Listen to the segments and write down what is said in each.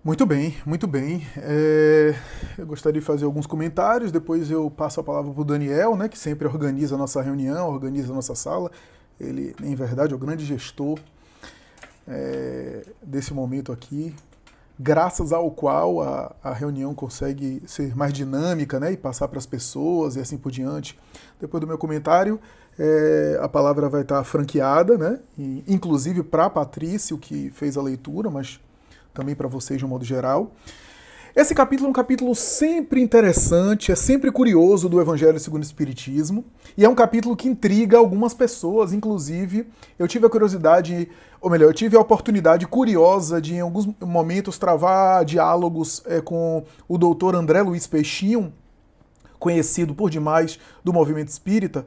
Muito bem, muito bem. Eu gostaria de fazer alguns comentários, depois eu passo a palavra para o Daniel, né, que sempre organiza a nossa reunião, organiza a nossa sala. Ele, em verdade, é o grande gestor desse momento aqui, graças ao qual a reunião consegue ser mais dinâmica, né, e passar para as pessoas e assim por diante. Depois do meu comentário, a palavra vai estar franqueada, né, inclusive para a Patrícia, que fez a leitura, mas também para vocês de um modo geral. Esse capítulo é um capítulo sempre interessante, é sempre curioso do Evangelho segundo o Espiritismo, e é um capítulo que intriga algumas pessoas, inclusive eu tive a curiosidade, ou melhor, eu tive a oportunidade curiosa de em alguns momentos travar diálogos com o doutor André Luiz Peixinho, conhecido por demais do movimento espírita,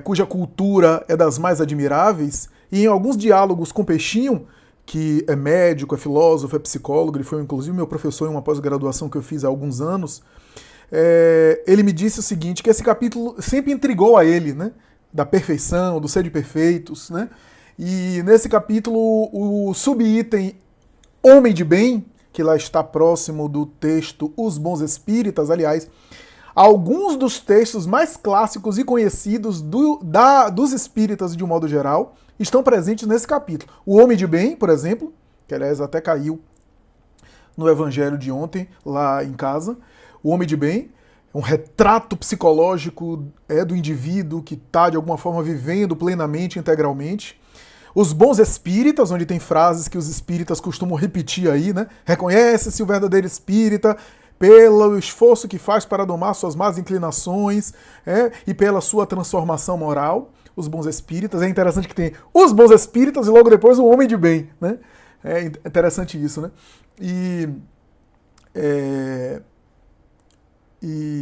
cuja cultura é das mais admiráveis, e em alguns diálogos com Peixinho, que é médico, é filósofo, é psicólogo, ele foi inclusive meu professor em uma pós-graduação que eu fiz há alguns anos, ele me disse o seguinte, que esse capítulo sempre intrigou a ele, né? Da perfeição, do ser de perfeitos, né? E nesse capítulo, o subitem Homem de Bem, que lá está próximo do texto Os Bons Espíritas, aliás, alguns dos textos mais clássicos e conhecidos dos espíritas de um modo geral estão presentes nesse capítulo. O Homem de Bem, por exemplo, que aliás até caiu no evangelho de ontem, lá em casa. O Homem de Bem é um retrato psicológico do indivíduo que está, de alguma forma, vivendo plenamente, integralmente. Os Bons Espíritas, onde tem frases que os espíritas costumam repetir aí, né? Reconhece-se o verdadeiro espírita pelo esforço que faz para domar suas más inclinações e pela sua transformação moral. Os Bons Espíritas. É interessante que tem os Bons Espíritas e logo depois o Homem de Bem, né? É interessante isso, né?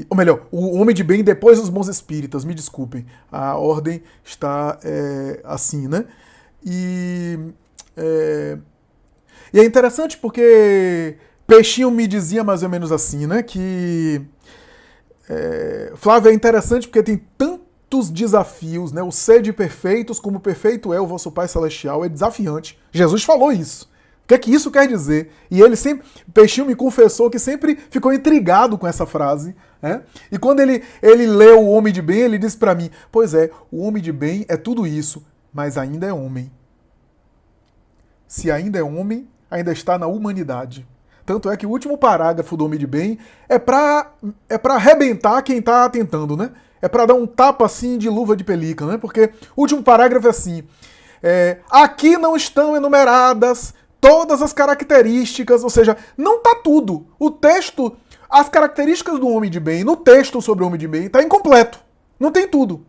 Ou melhor, o Homem de Bem depois dos Bons Espíritas, me desculpem. A ordem está assim, né? E é, e é interessante porque Peixinho me dizia mais ou menos assim, né? Que Flávio, é interessante porque tem tantos desafios, né? O ser de perfeitos, como perfeito é o vosso Pai Celestial, é desafiante. Jesus falou isso. O que é que isso quer dizer? E ele sempre, Peixinho me confessou que sempre ficou intrigado com essa frase. Né? E quando ele leu O Homem de Bem, ele disse para mim: pois é, o homem de bem é tudo isso, mas ainda é homem. Se ainda é homem, ainda está na humanidade. Tanto é que o último parágrafo do Homem de Bem é pra arrebentar quem tá tentando, né? É pra dar um tapa assim de luva de pelica, né? Porque o último parágrafo é assim: aqui não estão enumeradas todas as características, ou seja, não tá tudo. O texto, as características do Homem de Bem, no texto sobre o Homem de Bem, tá incompleto. Não tem tudo.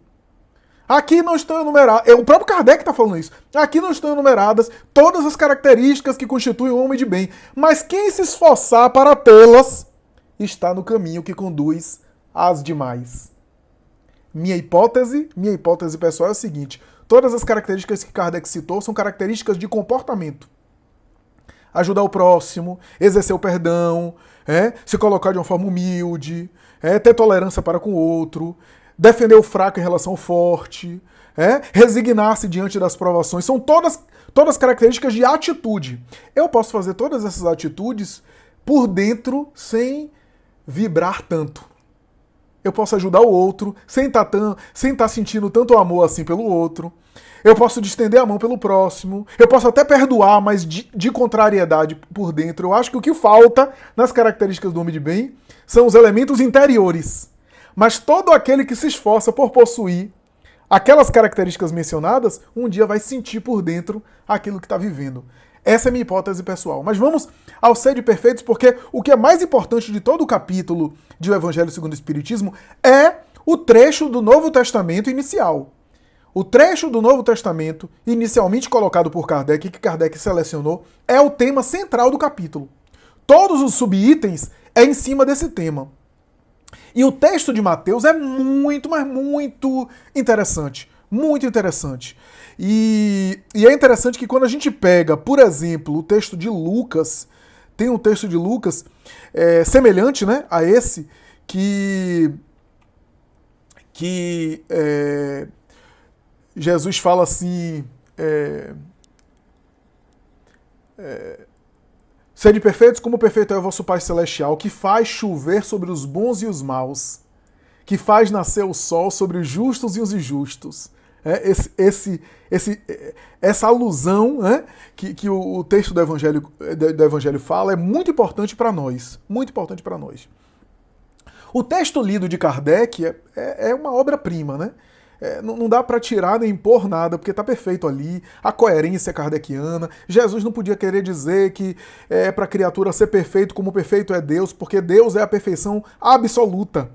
Aqui não estão enumeradas, o próprio Kardec está falando isso. Aqui não estão enumeradas todas as características que constituem o homem de bem, mas quem se esforçar para tê-las está no caminho que conduz às demais. Minha hipótese pessoal é a seguinte: todas as características que Kardec citou são características de comportamento. Ajudar o próximo, exercer o perdão, se colocar de uma forma humilde, ter tolerância para com o outro, defender o fraco em relação ao forte, resignar-se diante das provações. São todas características de atitude. Eu posso fazer todas essas atitudes por dentro sem vibrar tanto. Eu posso ajudar o outro sem estar sentindo tanto amor assim pelo outro. Eu posso estender a mão pelo próximo. Eu posso até perdoar, mas de contrariedade por dentro. Eu acho que o que falta nas características do homem de bem são os elementos interiores. Mas todo aquele que se esforça por possuir aquelas características mencionadas, um dia vai sentir por dentro aquilo que está vivendo. Essa é a minha hipótese pessoal. Mas vamos ao ser de perfeitos, porque o que é mais importante de todo o capítulo de O Evangelho segundo o Espiritismo é o trecho do Novo Testamento inicial. O trecho do Novo Testamento, inicialmente colocado por Kardec, que Kardec selecionou, é o tema central do capítulo. Todos os subitens é em cima desse tema. E o texto de Mateus é muito, mas muito interessante. Muito interessante. E é interessante que quando a gente pega, por exemplo, o texto de Lucas, tem um texto de Lucas semelhante, né, a esse, que Jesus fala assim, Sede perfeitos como perfeito é o vosso Pai Celestial, que faz chover sobre os bons e os maus, que faz nascer o sol sobre os justos e os injustos. Essa alusão, né, que o texto do Evangelho fala é muito importante para nós. Muito importante para nós. O texto lido de Kardec é uma obra-prima, né? Não dá para tirar nem impor nada, porque está perfeito ali, a coerência kardeciana. Jesus não podia querer dizer que é para a criatura ser perfeito como perfeito é Deus, porque Deus é a perfeição absoluta.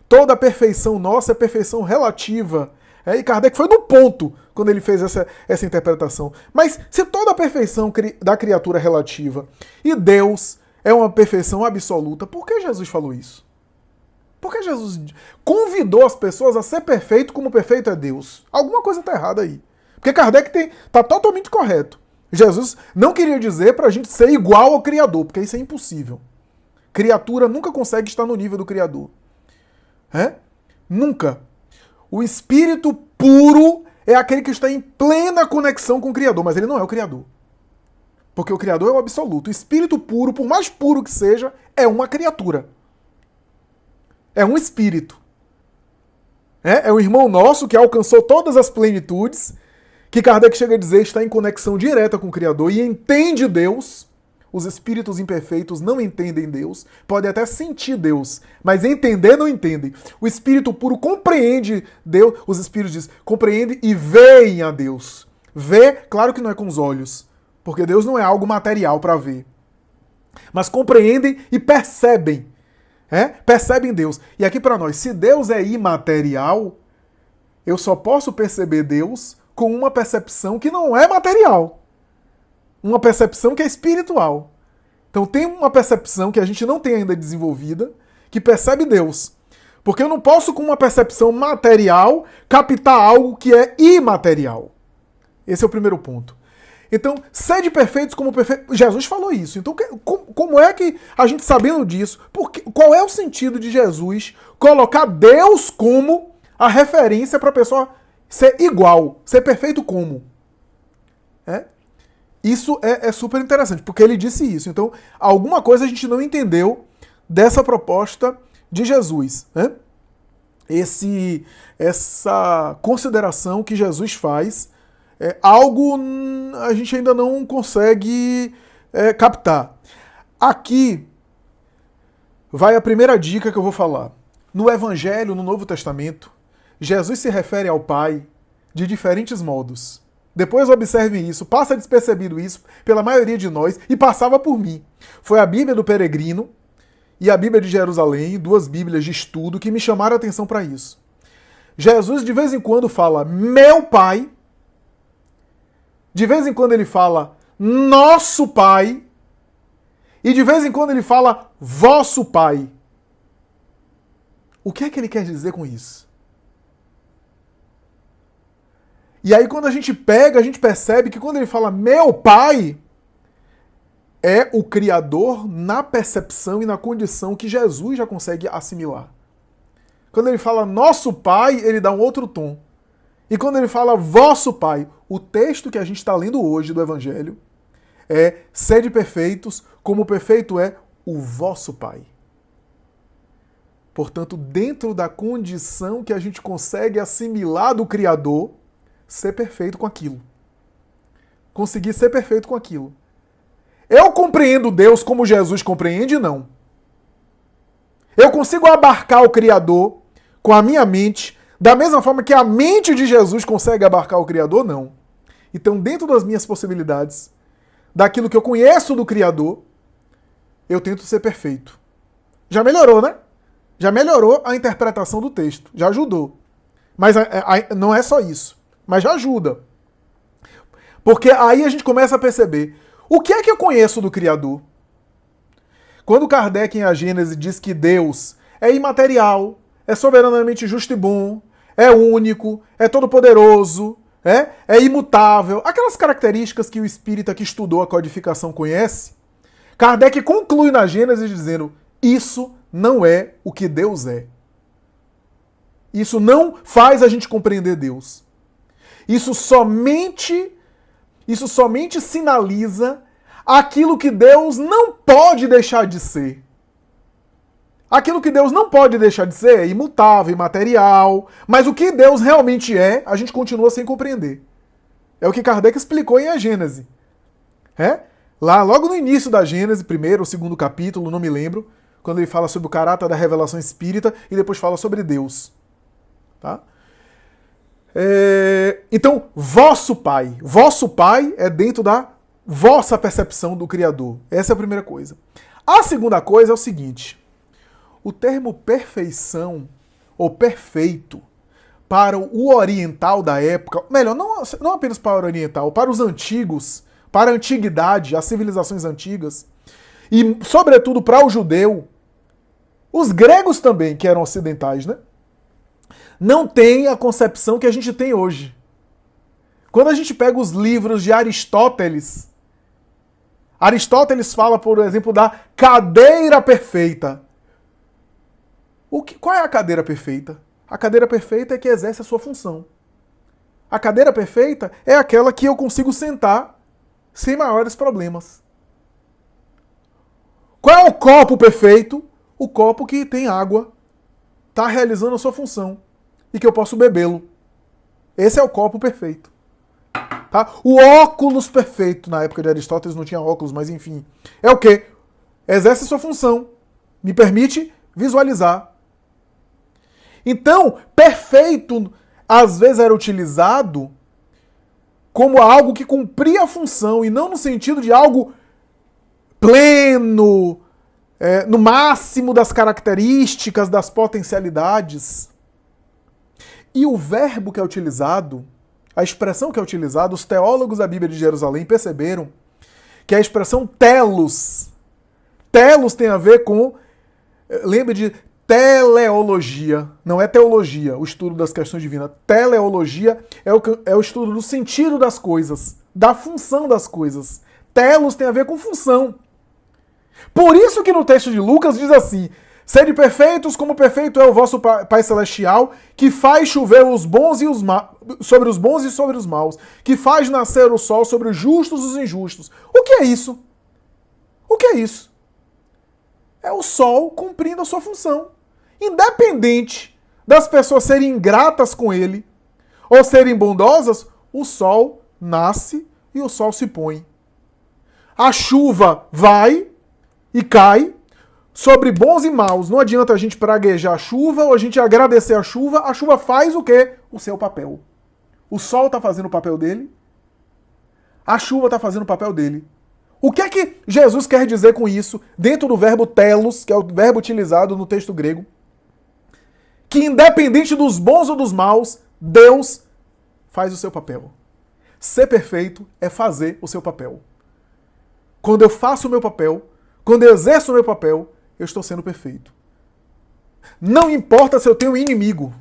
Toda a perfeição nossa é perfeição relativa. E Kardec foi no ponto quando ele fez essa interpretação. Mas se toda a perfeição da criatura é relativa e Deus é uma perfeição absoluta, por que Jesus falou isso? Porque Jesus convidou as pessoas a ser perfeito como perfeito é Deus. Alguma coisa está errada aí. Porque Kardec está totalmente correto. Jesus não queria dizer para a gente ser igual ao Criador, porque isso é impossível. Criatura nunca consegue estar no nível do Criador. Nunca. O espírito puro é aquele que está em plena conexão com o Criador, mas ele não é o Criador. Porque o Criador é o absoluto. O espírito puro, por mais puro que seja, é uma criatura. É um espírito. É um irmão nosso que alcançou todas as plenitudes, que Kardec chega a dizer está em conexão direta com o Criador e entende Deus. Os espíritos imperfeitos não entendem Deus, podem até sentir Deus, mas entender não entendem. O espírito puro compreende Deus, os espíritos dizem, compreende e veem a Deus. Vê, claro que não é com os olhos, porque Deus não é algo material para ver. Mas compreendem e percebem. Percebem Deus. E aqui para nós, se Deus é imaterial, eu só posso perceber Deus com uma percepção que não é material. Uma percepção que é espiritual. Então tem uma percepção que a gente não tem ainda desenvolvida, que percebe Deus. Porque eu não posso, com uma percepção material, captar algo que é imaterial. Esse é o primeiro ponto. Então, sede perfeitos como perfeito. Jesus falou isso. Então, como é que a gente, sabendo disso, qual é o sentido de Jesus colocar Deus como a referência para a pessoa ser igual, ser perfeito como? Isso é super interessante, porque ele disse isso. Então, alguma coisa a gente não entendeu dessa proposta de Jesus. Essa consideração que Jesus faz algo a gente ainda não consegue captar. Aqui vai a primeira dica que eu vou falar. No Evangelho, no Novo Testamento, Jesus se refere ao Pai de diferentes modos. Depois observe isso, passa despercebido isso pela maioria de nós e passava por mim. Foi a Bíblia do Peregrino e a Bíblia de Jerusalém, duas Bíblias de estudo que me chamaram a atenção para isso. Jesus de vez em quando fala meu Pai, de vez em quando ele fala nosso Pai e de vez em quando ele fala vosso Pai. O que é que ele quer dizer com isso? E aí quando a gente pega, a gente percebe que quando ele fala meu Pai, é o Criador na percepção e na condição que Jesus já consegue assimilar. Quando ele fala nosso Pai, ele dá um outro tom. E quando ele fala vosso Pai, o texto que a gente está lendo hoje do Evangelho é sede perfeitos, como perfeito é o vosso Pai. Portanto, dentro da condição que a gente consegue assimilar do Criador, ser perfeito com aquilo. Conseguir ser perfeito com aquilo. Eu compreendo Deus como Jesus compreende? Não. Eu consigo abarcar o Criador com a minha mente da mesma forma que a mente de Jesus consegue abarcar o Criador? Não. Então, dentro das minhas possibilidades, daquilo que eu conheço do Criador, eu tento ser perfeito. Já melhorou, né? Já melhorou a interpretação do texto. Já ajudou. Mas não é só isso. Mas já ajuda. Porque aí a gente começa a perceber o que é que eu conheço do Criador. Quando Kardec, em A Gênese, diz que Deus é imaterial, é soberanamente justo e bom, é único, é todo-poderoso, é imutável, aquelas características que o espírita que estudou a codificação conhece, Kardec conclui na Gênese dizendo: isso não é o que Deus é. Isso não faz a gente compreender Deus. Isso somente sinaliza aquilo que Deus não pode deixar de ser. Aquilo que Deus não pode deixar de ser é imutável, imaterial, mas o que Deus realmente é, a gente continua sem compreender. É o que Kardec explicou em A Gênese. Lá, logo no início da Gênese, primeiro ou segundo capítulo, não me lembro, quando ele fala sobre o caráter da revelação espírita e depois fala sobre Deus. Tá? Então, vosso Pai é dentro da vossa percepção do Criador. Essa é a primeira coisa. A segunda coisa é o seguinte: o termo perfeição ou perfeito para o oriental da época, melhor, não apenas para o oriental, para os antigos, para a antiguidade, as civilizações antigas, e sobretudo para o judeu, os gregos também, que eram ocidentais, né? Não tem a concepção que a gente tem hoje. Quando a gente pega os livros de Aristóteles fala, por exemplo, da cadeira perfeita. Qual é a cadeira perfeita? A cadeira perfeita é que exerce a sua função. A cadeira perfeita é aquela que eu consigo sentar sem maiores problemas. Qual é o copo perfeito? O copo que tem água, está realizando a sua função e que eu posso bebê-lo. Esse é o copo perfeito. Tá? O óculos perfeito, na época de Aristóteles não tinha óculos, mas enfim. É o quê? Exerce a sua função, me permite visualizar. Então, perfeito às vezes era utilizado como algo que cumpria a função e não no sentido de algo pleno, no máximo das características, das potencialidades. E o verbo que é utilizado, a expressão que é utilizada, os teólogos da Bíblia de Jerusalém perceberam que a expressão telos. Telos tem a ver com, lembre de teleologia, não é teologia, o estudo das questões divinas. Teleologia é o estudo do sentido das coisas, da função das coisas. Telos tem a ver com função. Por isso que no texto de Lucas diz assim: sede perfeitos como perfeito é o vosso Pai Celestial, que faz chover os bons e sobre os bons e sobre os maus, que faz nascer o sol sobre os justos e os injustos. O que é isso? O que é isso? É o sol cumprindo a sua função. Independente das pessoas serem ingratas com ele ou serem bondosas, o sol nasce e o sol se põe. A chuva vai e cai sobre bons e maus. Não adianta a gente praguejar a chuva ou a gente agradecer a chuva faz o quê? O seu papel. O sol está fazendo o papel dele, a chuva está fazendo o papel dele. O que é que Jesus quer dizer com isso, dentro do verbo telos, que é o verbo utilizado no texto grego? Que independente dos bons ou dos maus, Deus faz o seu papel. Ser perfeito é fazer o seu papel. Quando eu faço o meu papel, quando eu exerço o meu papel, eu estou sendo perfeito. Não importa se eu tenho um inimigo,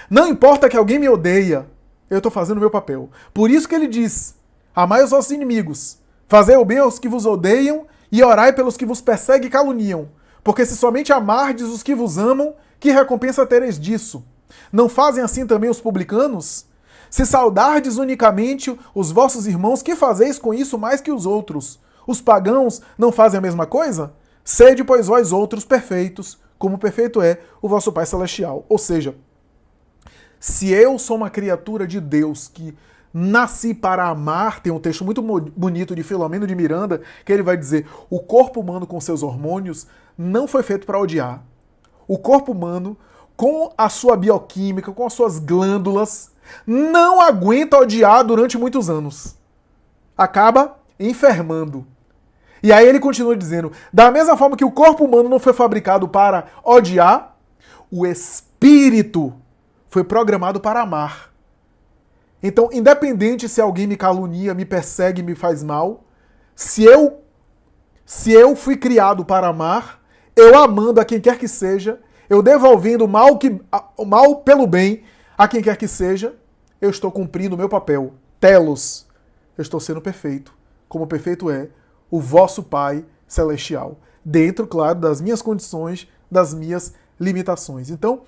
não importa que alguém me odeia, eu estou fazendo o meu papel. Por isso que ele diz: amai os vossos inimigos, fazei o bem aos que vos odeiam e orai pelos que vos perseguem e caluniam. Porque se somente amardes os que vos amam, que recompensa tereis disso? Não fazem assim também os publicanos? Se saudardes unicamente os vossos irmãos, que fazeis com isso mais que os outros? Os pagãos não fazem a mesma coisa? Sede, pois, vós outros perfeitos, como perfeito é o vosso Pai Celestial. Ou seja, se eu sou uma criatura de Deus que nasci para amar, tem um texto muito bonito de Filomeno de Miranda, que ele vai dizer: o corpo humano com seus hormônios não foi feito para odiar. O corpo humano, com a sua bioquímica, com as suas glândulas, não aguenta odiar durante muitos anos. Acaba enfermando. E aí ele continua dizendo: da mesma forma que o corpo humano não foi fabricado para odiar, o espírito foi programado para amar. Então, independente se alguém me calunia, me persegue, me faz mal, se eu fui criado para amar, eu amando a quem quer que seja, eu devolvendo o mal pelo bem a quem quer que seja, eu estou cumprindo o meu papel. Telos, eu estou sendo perfeito, como perfeito é o vosso Pai Celestial. Dentro, claro, das minhas condições, das minhas limitações. Então,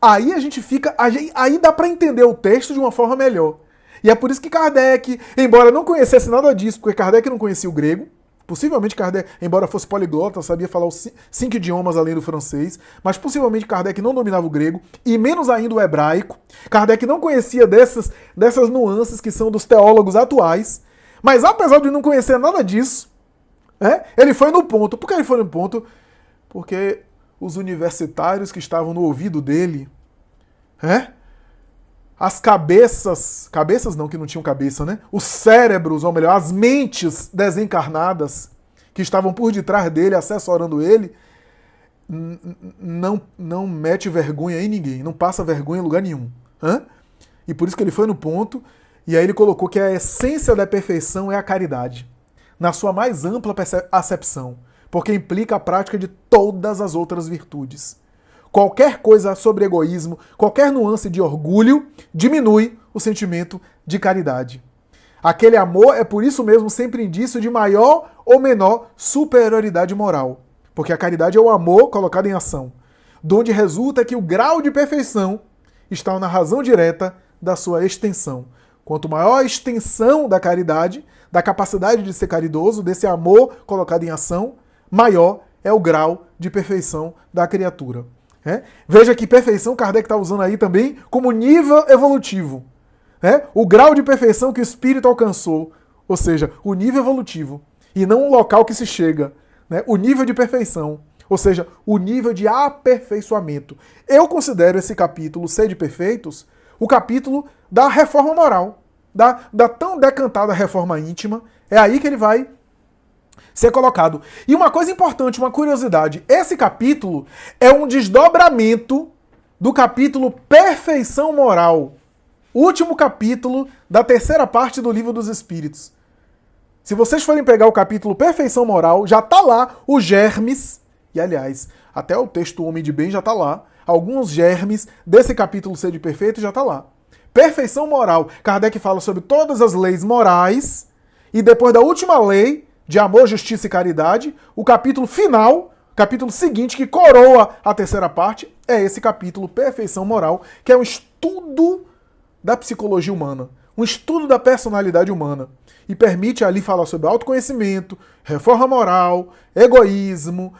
aí a gente fica... Aí dá para entender o texto de uma forma melhor. E é por isso que Kardec, embora não conhecesse nada disso, porque Kardec não conhecia o grego, Possivelmente Kardec, embora fosse poliglota, sabia falar os 5 idiomas além do francês, mas possivelmente Kardec não dominava o grego, e menos ainda o hebraico. Kardec não conhecia dessas nuances que são dos teólogos atuais, mas apesar de não conhecer nada disso, ele foi no ponto. Por que ele foi no ponto? Porque os universitários que estavam no ouvido dele, as cabeças não, que não tinham cabeça, né? Os cérebros, ou melhor, as mentes desencarnadas que estavam por detrás dele, assessorando ele, não mete vergonha em ninguém, não passa vergonha em lugar nenhum. E por isso que ele foi no ponto, e aí ele colocou que a essência da perfeição é a caridade, na sua mais ampla acepção, porque implica a prática de todas as outras virtudes. Qualquer coisa sobre egoísmo, qualquer nuance de orgulho, diminui o sentimento de caridade. Aquele amor é por isso mesmo sempre indício de maior ou menor superioridade moral, porque a caridade é o amor colocado em ação, de onde resulta que o grau de perfeição está na razão direta da sua extensão. Quanto maior a extensão da caridade, da capacidade de ser caridoso, desse amor colocado em ação, maior é o grau de perfeição da criatura. Veja que perfeição Kardec está usando aí também como nível evolutivo. O grau de perfeição que o espírito alcançou, ou seja, o nível evolutivo, e não o local que se chega. O nível de perfeição, ou seja, o nível de aperfeiçoamento. Eu considero esse capítulo, Sede Perfeitos, o capítulo da reforma moral, da tão decantada reforma íntima. É aí que ele vai ser colocado. E uma coisa importante, uma curiosidade, esse capítulo é um desdobramento do capítulo Perfeição Moral, último capítulo da terceira parte do Livro dos Espíritos. Se vocês forem pegar o capítulo Perfeição Moral, já está lá os germes, e aliás, até o texto Homem de Bem já está lá, alguns germes desse capítulo Sede Perfeito já está lá. Perfeição Moral, Kardec fala sobre todas as leis morais, e depois da última lei, de amor, justiça e caridade, o capítulo final, capítulo seguinte, que coroa a terceira parte, é esse capítulo Perfeição Moral, que é um estudo da psicologia humana, um estudo da personalidade humana, e permite ali falar sobre autoconhecimento, reforma moral, egoísmo,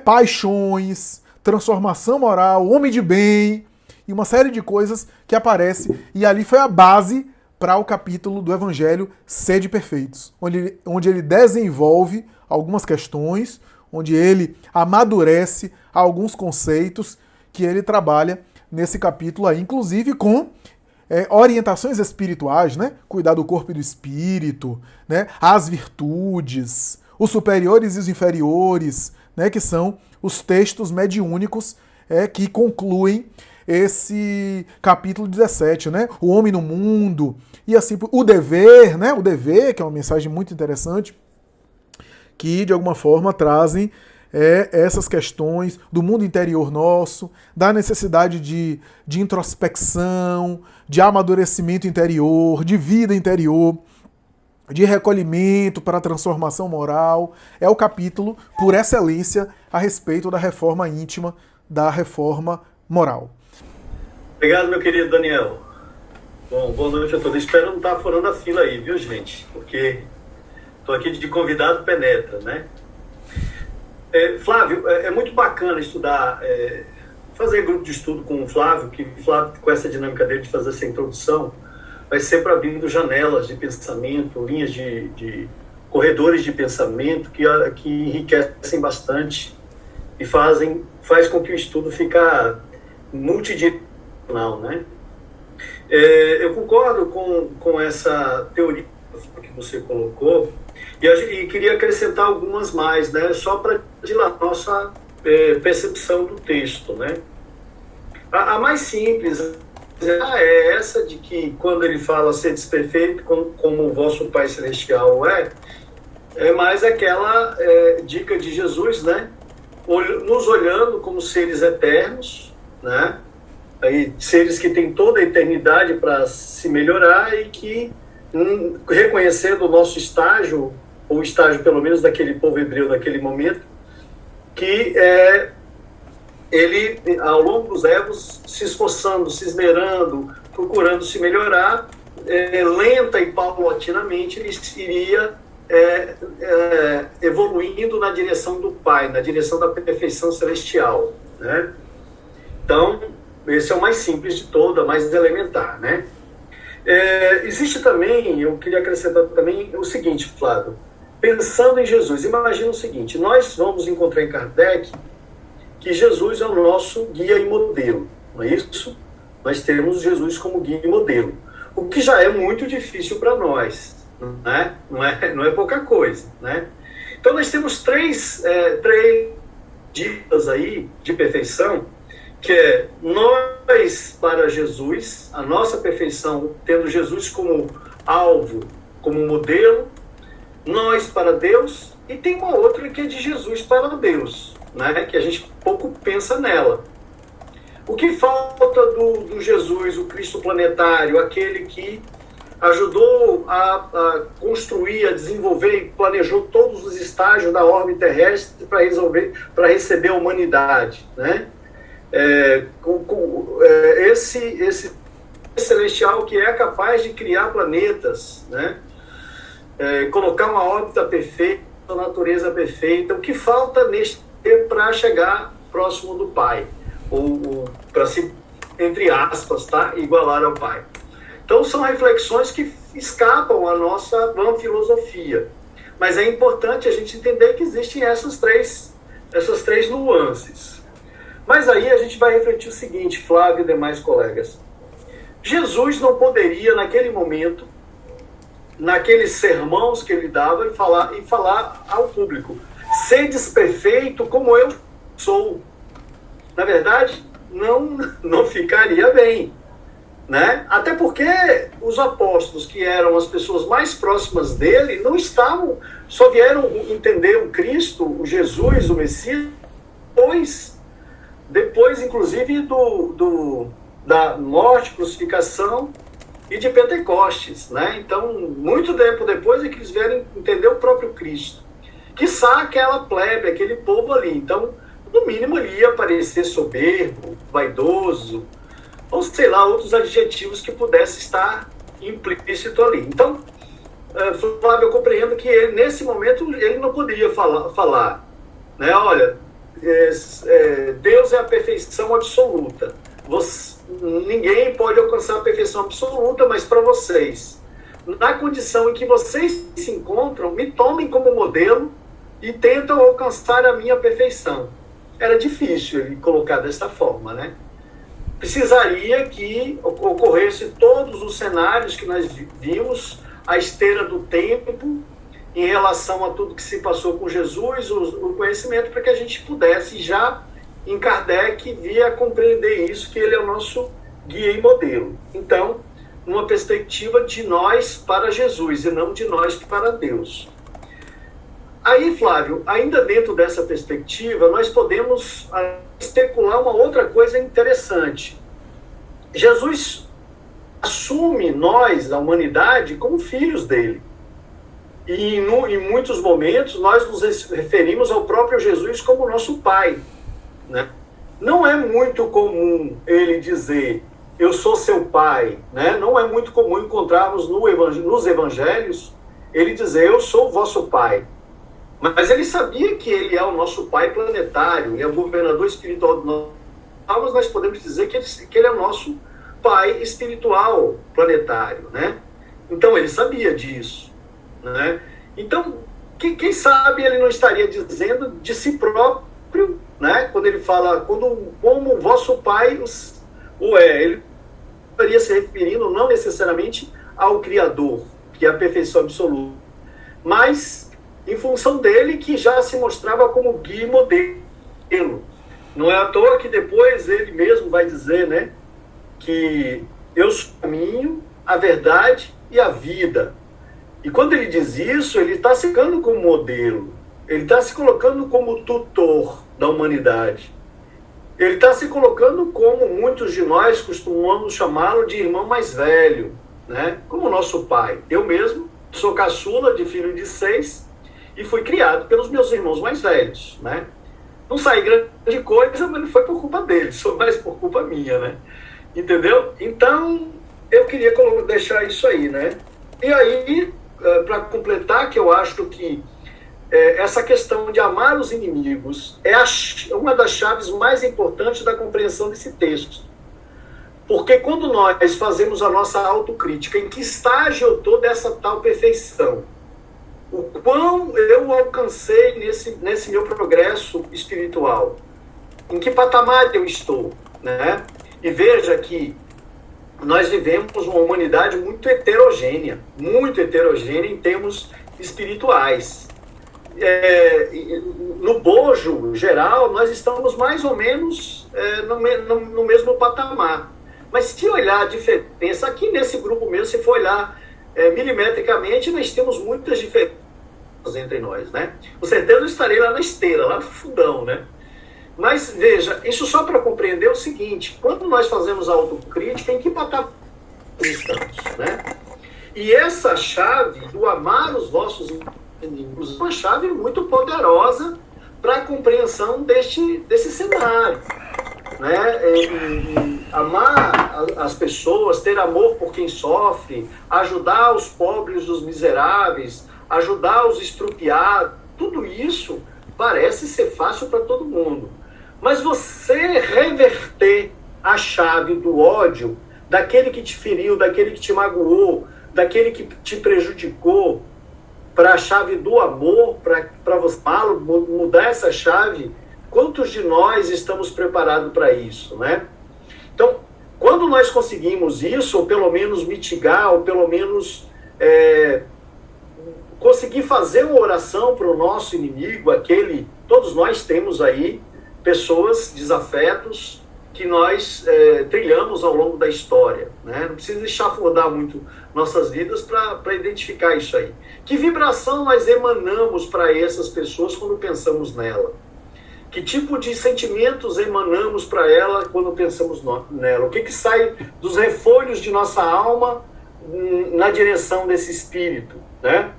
paixões, transformação moral, homem de bem, e uma série de coisas que aparece, e ali foi a base para o capítulo do Evangelho Sede Perfeitos, onde ele desenvolve algumas questões, onde ele amadurece alguns conceitos que ele trabalha nesse capítulo aí, inclusive com orientações espirituais, Cuidar do corpo e do espírito, as virtudes, os superiores e os inferiores, que são os textos mediúnicos que concluem esse capítulo 17, o homem no mundo, e assim, o dever, o dever, que é uma mensagem muito interessante, que de alguma forma trazem essas questões do mundo interior nosso, da necessidade de introspecção, de amadurecimento interior, de vida interior, de recolhimento para a transformação moral. É o capítulo, por excelência, a respeito da reforma íntima, da reforma moral. Obrigado, meu querido Daniel. Bom, boa noite a todos. Espero não estar furando a fila aí, viu, gente? Porque estou aqui de convidado penetra, Flávio, é muito bacana estudar, fazer grupo de estudo com o Flávio, que o Flávio, com essa dinâmica dele de fazer essa introdução, vai sempre abrindo janelas de pensamento, linhas de corredores de pensamento que enriquecem bastante e faz com que o estudo fique multidimensional, Eu concordo com essa teoria que você colocou e queria acrescentar algumas mais, só para dilatar nossa percepção do texto, A mais simples é essa de que quando ele fala ser desperfeito como o vosso Pai Celestial é mais aquela dica de Jesus, nos olhando como seres eternos, Aí, seres que têm toda a eternidade para se melhorar e que, reconhecendo o nosso estágio, ou o estágio pelo menos daquele povo hebreu naquele momento, que ele, ao longo dos époos, se esforçando, se esmerando, procurando se melhorar, lenta e paulatinamente ele iria evoluindo na direção do Pai, na direção da perfeição celestial, né? Então, esse é o mais simples de todo, é o mais elementar, né? Existe também, eu queria acrescentar também o seguinte, Flávio, pensando em Jesus, imagina o seguinte, nós vamos encontrar em Kardec que Jesus é o nosso guia e modelo, não é isso? Nós temos Jesus como guia e modelo, o que já é muito difícil para nós, né? Não é pouca coisa, né? Então nós temos três dicas aí de perfeição, que é nós para Jesus, a nossa perfeição, tendo Jesus como alvo, como modelo, nós para Deus, e tem uma outra que é de Jesus para Deus, né? Que a gente pouco pensa nela. O que falta do Jesus, o Cristo planetário, aquele que ajudou a construir, a desenvolver e planejou todos os estágios da órbita terrestre para receber a humanidade, né? Esse celestial que é capaz de criar planetas, né? Colocar uma órbita perfeita, uma natureza perfeita. O que falta neste para chegar próximo do Pai, ou para se, entre aspas, tá, igualar ao Pai. Então são reflexões que escapam a nossa vã filosofia, mas é importante a gente entender que existem essas três nuances. Mas aí a gente vai refletir o seguinte, Flávio e demais colegas. Jesus não poderia, naquele momento, naqueles sermãos que ele dava, e falar ao público: sedes perfeito como eu sou. Na verdade, não ficaria bem, né? Até porque os apóstolos, que eram as pessoas mais próximas dele, não estavam, só vieram entender o Cristo, o Jesus, o Messias, depois inclusive da morte, crucificação e de Pentecostes, né? Então, muito tempo depois é que eles vieram entender o próprio Cristo. Quiçá aquela plebe, aquele povo ali. Então, no mínimo, ele ia parecer soberbo, vaidoso, ou sei lá, outros adjetivos que pudessem estar implícito ali. Então, Flávio, eu compreendo que ele, nesse momento ele não poderia falar, né? Olha, Deus é a perfeição absoluta. Ninguém pode alcançar a perfeição absoluta, mas para vocês, na condição em que vocês se encontram, me tomem como modelo e tentam alcançar a minha perfeição. Era difícil ele colocar dessa forma, né? Precisaria que ocorresse todos os cenários que nós vimos, a esteira do tempo, em relação a tudo que se passou com Jesus, o conhecimento, para que a gente pudesse já, em Kardec, vir a compreender isso, que ele é o nosso guia e modelo. Então, numa perspectiva de nós para Jesus e não de nós para Deus. Aí, Flávio, ainda dentro dessa perspectiva, nós podemos especular uma outra coisa interessante. Jesus assume nós, a humanidade, como filhos dele. E em muitos momentos nós nos referimos ao próprio Jesus como nosso pai, né? Não é muito comum ele dizer, eu sou seu pai, né? Não é muito comum encontrarmos nos evangelhos ele dizer, eu sou o vosso pai. Mas ele sabia que ele é o nosso pai planetário, é o governador espiritual do nosso, mas nós podemos dizer que ele é o nosso pai espiritual planetário, né? Então ele sabia disso, né? Então, quem sabe ele não estaria dizendo de si próprio, né? Quando ele fala, como o vosso pai ele estaria se referindo não necessariamente ao Criador, que é a perfeição absoluta, mas em função dele, que já se mostrava como guia e modelo. Não é à toa que depois ele mesmo vai dizer, né, que eu sou o caminho, a verdade e a vida. E quando ele diz isso, ele está se colocando como modelo, ele está se colocando como tutor da humanidade. Ele está se colocando como muitos de nós costumamos chamá-lo de irmão mais velho, né? Como nosso pai. Eu mesmo sou caçula de filho de 6 e fui criado pelos meus irmãos mais velhos, né? Não saí grande coisa, mas não foi por culpa deles, foi mais por culpa minha, né? Entendeu? Então, eu queria deixar isso aí, né? E aí, para completar, que eu acho que essa questão de amar os inimigos é uma das chaves mais importantes da compreensão desse texto. Porque quando nós fazemos a nossa autocrítica, em que estágio eu estou dessa tal perfeição? O quão eu alcancei nesse meu progresso espiritual? Em que patamar eu estou? Né? E veja que nós vivemos uma humanidade muito heterogênea em termos espirituais. No bojo geral, nós estamos mais ou menos no mesmo patamar. Mas se olhar a diferença, aqui nesse grupo mesmo, se for olhar milimetricamente, nós temos muitas diferenças entre nós, né? Com certeza eu estarei lá na esteira, lá no fundão, né? Mas veja, isso só para compreender o seguinte: quando nós fazemos a autocrítica, em que patamar estamos, né? E essa chave do amar os vossos inimigos é uma chave muito poderosa para a compreensão desse cenário, né? Amar as pessoas, ter amor por quem sofre, ajudar os pobres, os miseráveis, ajudar os estrupiados, tudo isso parece ser fácil para todo mundo. Mas você reverter a chave do ódio, daquele que te feriu, daquele que te magoou, daquele que te prejudicou, para a chave do amor, para você mudar essa chave, quantos de nós estamos preparados para isso, né? Então, quando nós conseguimos isso, ou pelo menos mitigar, ou pelo menos conseguir fazer uma oração para o nosso inimigo, todos nós temos aí pessoas, desafetos, que nós trilhamos ao longo da história, né? Não precisa chafurdar muito nossas vidas para identificar isso aí. Que vibração nós emanamos para essas pessoas quando pensamos nela? Que tipo de sentimentos emanamos para ela quando pensamos nela? O que sai dos refolhos de nossa alma na direção desse espírito, né?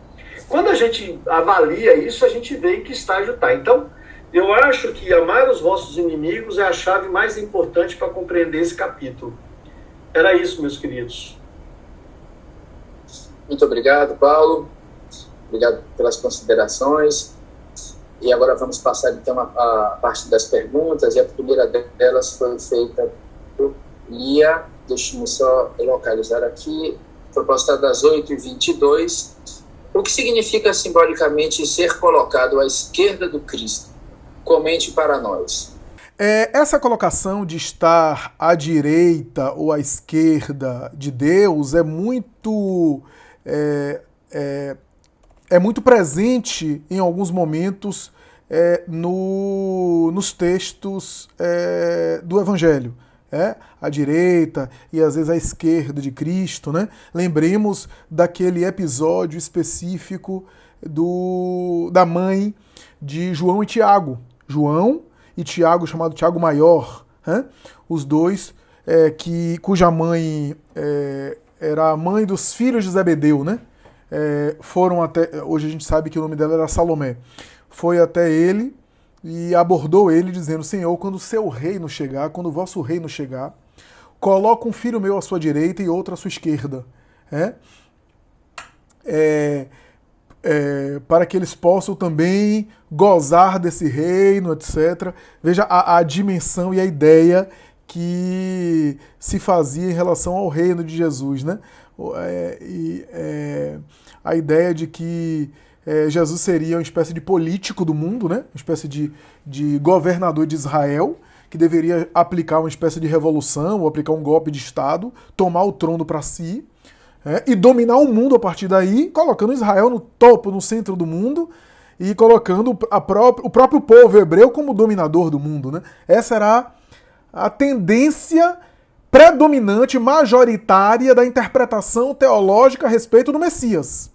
Quando a gente avalia isso, a gente vê em que estágio está. Então, eu acho que amar os vossos inimigos é a chave mais importante para compreender esse capítulo. Era isso, meus queridos. Muito obrigado, Paulo. Obrigado pelas considerações. E agora vamos passar, então, a parte das perguntas. E a primeira delas foi feita por Lia. Deixa-me só localizar aqui. Foi postada às 8h22. O que significa simbolicamente ser colocado à esquerda do Cristo? Comente para nós. Essa colocação de estar à direita ou à esquerda de Deus é muito presente em alguns momentos nos textos do Evangelho. À direita e às vezes à esquerda de Cristo, né? Lembremos daquele episódio específico da mãe de João e Tiago. João e Tiago, chamado Tiago Maior, né? Os dois cuja mãe era a mãe dos filhos de Zebedeu, né? Foram até, hoje a gente sabe que o nome dela era Salomé, foi até ele e abordou ele dizendo: Senhor, quando o seu reino chegar, quando o vosso reino chegar, coloca um filho meu à sua direita e outro à sua esquerda, para que eles possam também gozar desse reino, etc. Veja a dimensão e a ideia que se fazia em relação ao reino de Jesus, né? A ideia de que Jesus seria uma espécie de político do mundo, né? Uma espécie de governador de Israel, que deveria aplicar uma espécie de revolução, ou aplicar um golpe de Estado, tomar o trono para si, e dominar o mundo a partir daí, colocando Israel no topo, no centro do mundo, e colocando o próprio povo hebreu como dominador do mundo, né? Essa era a tendência predominante, majoritária da interpretação teológica a respeito do Messias.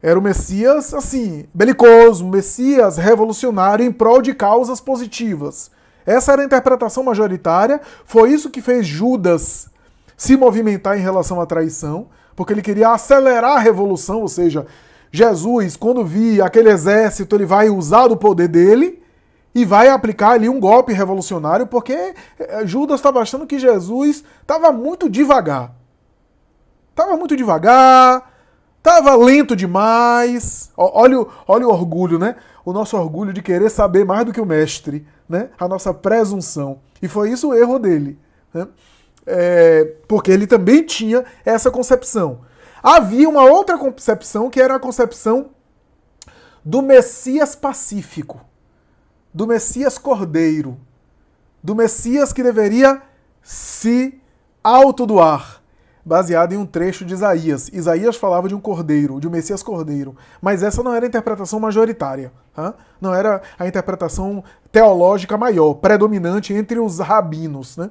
Era o Messias, assim, belicoso, Messias revolucionário em prol de causas positivas. Essa era a interpretação majoritária, foi isso que fez Judas se movimentar em relação à traição, porque ele queria acelerar a revolução, ou seja, Jesus, quando vir aquele exército, ele vai usar do poder dele e vai aplicar ali um golpe revolucionário, porque Judas estava achando que Jesus estava muito devagar. Estava lento demais. Olha o orgulho, né? O nosso orgulho de querer saber mais do que o mestre, né? A nossa presunção. E foi isso o erro dele, né? Porque ele também tinha essa concepção. Havia uma outra concepção que era a concepção do Messias pacífico, do Messias cordeiro, do Messias que deveria se autodoar, baseado em um trecho de Isaías. Isaías falava de um cordeiro, de um Messias cordeiro, mas essa não era a interpretação majoritária, tá? Não era a interpretação teológica maior, predominante entre os rabinos, né?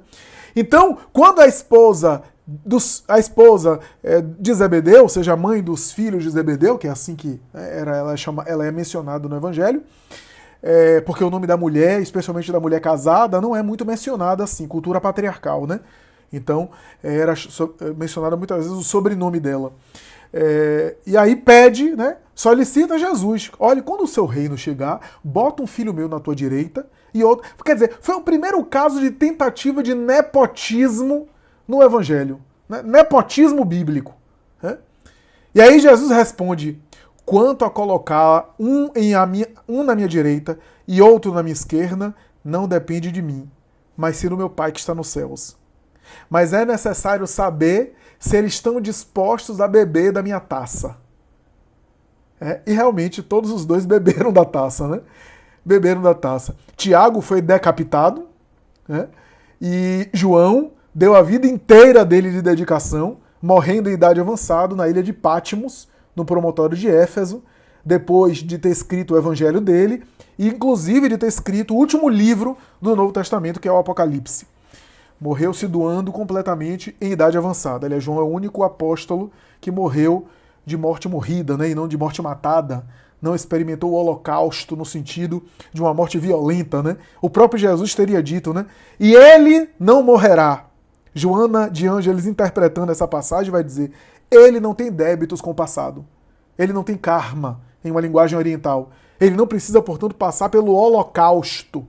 Então, quando a esposa de Zebedeu, ou seja, a mãe dos filhos de Zebedeu, que é assim que ela é mencionada no Evangelho, porque o nome da mulher, especialmente da mulher casada, não é muito mencionado assim, cultura patriarcal, né? Então, era mencionado muitas vezes o sobrenome dela. E aí pede, né? Solicita Jesus. Olha, quando o seu reino chegar, bota um filho meu na tua direita e outro. Quer dizer, foi o primeiro caso de tentativa de nepotismo no Evangelho. Né? Nepotismo bíblico. Né? E aí Jesus responde: quanto a colocar um na minha direita e outro na minha esquerda, não depende de mim, mas sim do meu Pai que está nos céus. Mas é necessário saber se eles estão dispostos a beber da minha taça. E realmente todos os dois beberam da taça, né? Beberam da taça. Tiago foi decapitado, né? E João deu a vida inteira dele de dedicação, morrendo em idade avançada na ilha de Patmos, no promontório de Éfeso, depois de ter escrito o evangelho dele, e inclusive de ter escrito o último livro do Novo Testamento, que é o Apocalipse. Morreu se doando completamente em idade avançada. Aliás, João é o único apóstolo que morreu de morte morrida, né, e não de morte matada. Não experimentou o holocausto no sentido de uma morte violenta, né? O próprio Jesus teria dito, né? E ele não morrerá. Joana de Ângeles, interpretando essa passagem, vai dizer: ele não tem débitos com o passado. Ele não tem karma, em uma linguagem oriental. Ele não precisa, portanto, passar pelo holocausto.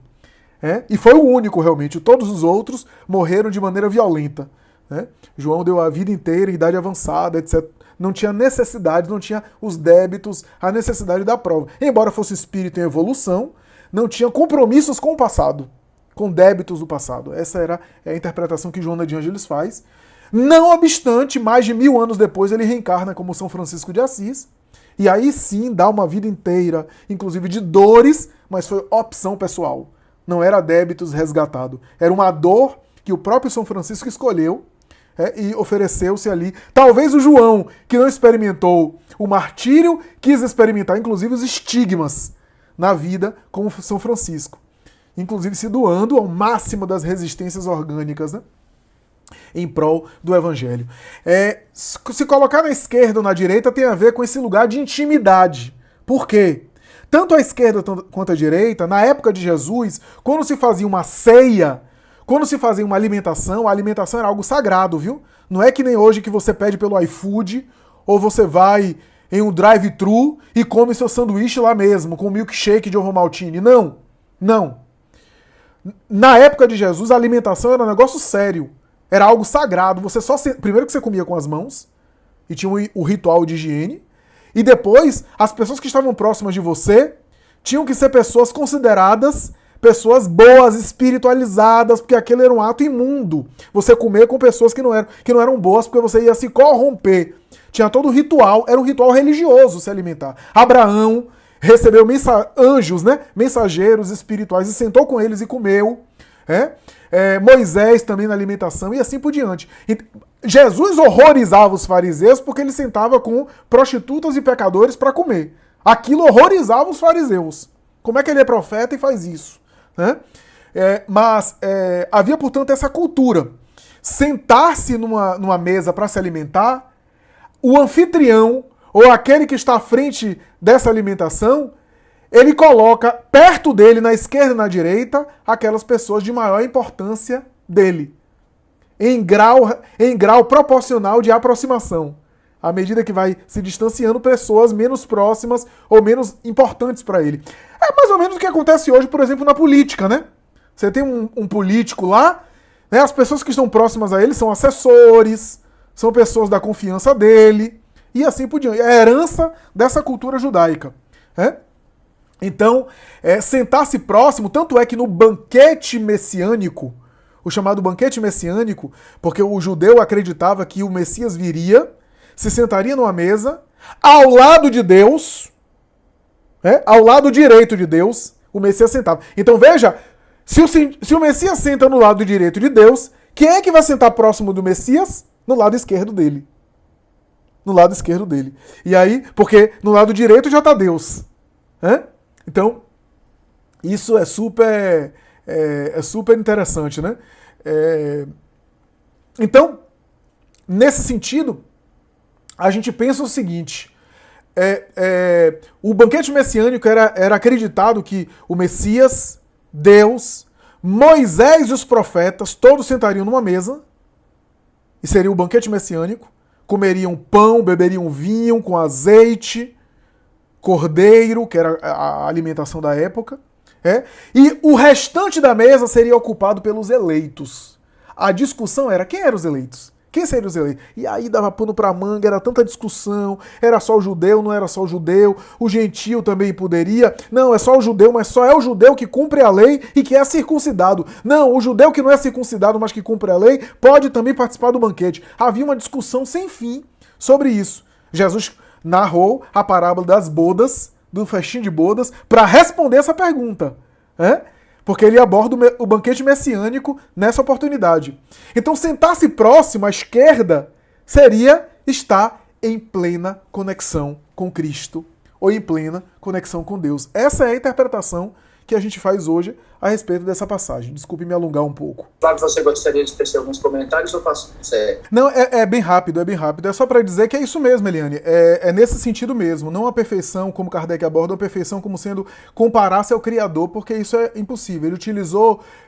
E foi o único, realmente. Todos os outros morreram de maneira violenta. Né? João deu a vida inteira, idade avançada, etc. Não tinha necessidade, não tinha os débitos, a necessidade da prova. Embora fosse espírito em evolução, não tinha compromissos com o passado, com débitos do passado. Essa era a interpretação que Joana de Ângeles faz. Não obstante, mais de 1000 anos depois, ele reencarna como São Francisco de Assis, e aí sim dá uma vida inteira, inclusive de dores, mas foi opção pessoal. Não era débitos resgatado. Era uma dor que o próprio São Francisco escolheu, e ofereceu-se ali. Talvez o João, que não experimentou o martírio, quis experimentar inclusive os estigmas na vida, como São Francisco. Inclusive se doando ao máximo das resistências orgânicas, né, em prol do Evangelho. Se colocar na esquerda ou na direita tem a ver com esse lugar de intimidade. Por quê? Tanto a esquerda quanto a direita, na época de Jesus, quando se fazia uma ceia, quando se fazia uma alimentação, a alimentação era algo sagrado, viu? Não é que nem hoje que você pede pelo iFood, ou você vai em um drive-thru e come seu sanduíche lá mesmo, com milkshake de Ovomaltine. Não, não. Na época de Jesus, a alimentação era um negócio sério. Era algo sagrado. Primeiro que você comia com as mãos, e tinha o ritual de higiene, e depois, as pessoas que estavam próximas de você tinham que ser pessoas consideradas pessoas boas, espiritualizadas, porque aquele era um ato imundo. Você comer com pessoas que não eram boas, porque você ia se corromper. Tinha todo o ritual, era um ritual religioso se alimentar. Abraão recebeu anjos, né, mensageiros espirituais, e sentou com eles e comeu. Moisés também na alimentação, e assim por diante. Jesus horrorizava os fariseus porque ele sentava com prostitutas e pecadores para comer. Aquilo horrorizava os fariseus. Como é que ele é profeta e faz isso? Né? Mas havia, portanto, essa cultura. Sentar-se numa mesa para se alimentar, o anfitrião, ou aquele que está à frente dessa alimentação, ele coloca perto dele, na esquerda e na direita, aquelas pessoas de maior importância dele. Em grau proporcional de aproximação. À medida que vai se distanciando, pessoas menos próximas ou menos importantes para ele. É mais ou menos o que acontece hoje, por exemplo, na política, né? Você tem um político lá, né? As pessoas que estão próximas a ele são assessores, são pessoas da confiança dele, e assim por diante. É a herança dessa cultura judaica. Então, sentar-se próximo, tanto é que no banquete messiânico, o chamado banquete messiânico, porque o judeu acreditava que o Messias viria, se sentaria numa mesa, ao lado de Deus, ao lado direito de Deus, o Messias sentava. Então veja, se o Messias senta no lado direito de Deus, quem é que vai sentar próximo do Messias? No lado esquerdo dele. No lado esquerdo dele. E aí, porque no lado direito já está Deus. Então, isso é super interessante, né? Então, nesse sentido, a gente pensa o seguinte: o banquete messiânico era acreditado que o Messias, Deus, Moisés e os profetas, todos sentariam numa mesa, e seria o banquete messiânico, comeriam pão, beberiam vinho com azeite, cordeiro, que era a alimentação da época, e o restante da mesa seria ocupado pelos eleitos. A discussão era: quem eram os eleitos? Quem seriam os eleitos? E aí dava pano pra manga, era tanta discussão, era só o judeu, não era só o judeu, o gentio também poderia, não, é só o judeu, mas só é o judeu que cumpre a lei e que é circuncidado. Não, o judeu que não é circuncidado, mas que cumpre a lei, pode também participar do banquete. Havia uma discussão sem fim sobre isso. Jesus narrou a parábola das bodas, do festim de bodas, para responder essa pergunta. Porque ele aborda o banquete messiânico nessa oportunidade. Então, sentar-se próximo à esquerda seria estar em plena conexão com Cristo, ou em plena conexão com Deus. Essa é a interpretação que a gente faz hoje a respeito dessa passagem. Desculpe me alongar um pouco. Flávio, você gostaria de tecer alguns comentários ou faço certo? Não, é bem rápido, é bem rápido. É só para dizer que é isso mesmo, Eliane. É nesse sentido mesmo. Não a perfeição, como Kardec aborda, a perfeição como sendo comparar-se ao Criador, porque isso é impossível.